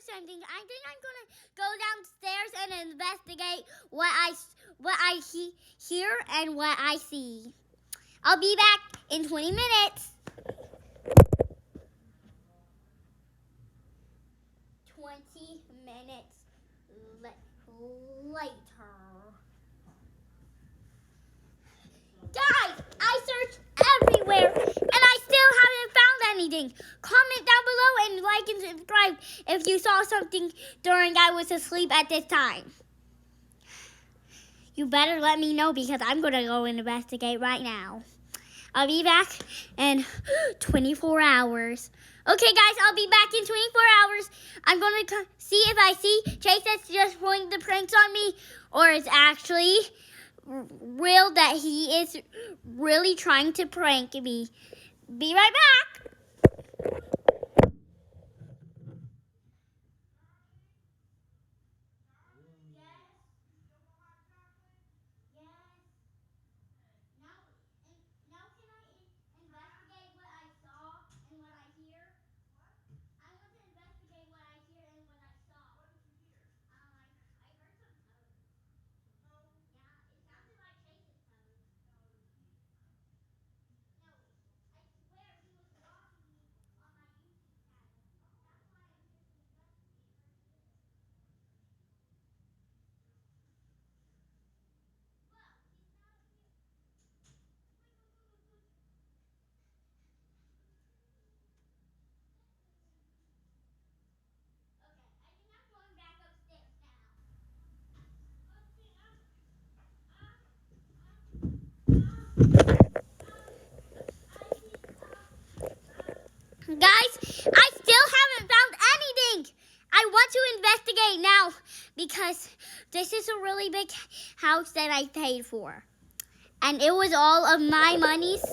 something. I think I'm gonna go downstairs and investigate what I hear and what I see. I'll be back in 20 minutes. 20 minutes later. Guys, I searched everywhere and I still haven't found anything. Comment down below and like and subscribe if you saw something during I was asleep at this time. You better let me know because I'm going to go investigate right now. I'll be back in 24 hours. Okay, guys, I'll be back in 24 hours. I'm going to see if I see Chase that's just pulling the pranks on me or it's actually real that he is really trying to prank me. Be right back. Now can I investigate what I saw and what I hear? I want to investigate what I hear and what I saw. What did you hear? I heard some toes. Yeah, it sounded like Chase's toes. No, I swear he was walking me on my YouTube channel. That's why I'm here to investigate right here. Well, he's not here. Okay, I think I'm going back upstairs now. Guys, I still haven't found anything. I want to investigate now because this is a really big house that I paid for. And it was all of my monies,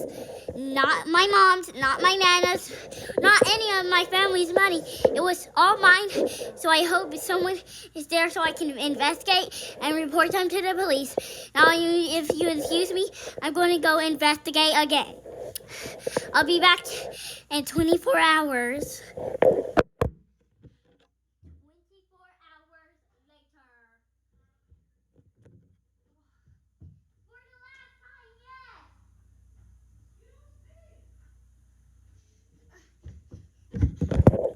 not my mom's, not my nana's, not any of my family's money. It was all mine, so I hope someone is there so I can investigate and report them to the police. Now, if you excuse me, I'm going to go investigate again. I'll be back in 24 hours. 24 hours later. For the last time, yes.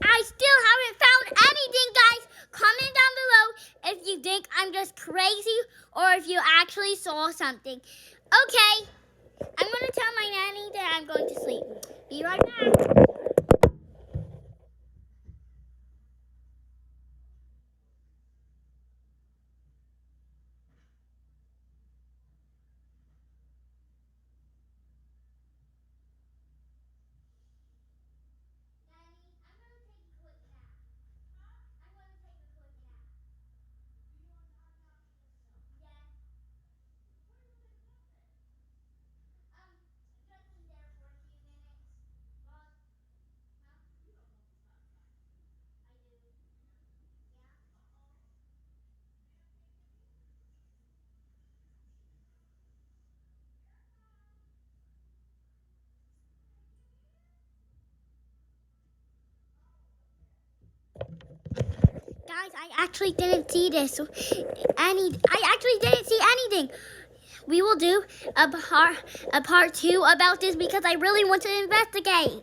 I still haven't found anything, guys. Comment down below if you think I'm just crazy or if you actually saw something. Okay, I'm going to tell my nanny that I'm going to sleep. Be right back. Guys, I actually didn't see this. I actually didn't see anything. We will do a part 2 about this because I really want to investigate.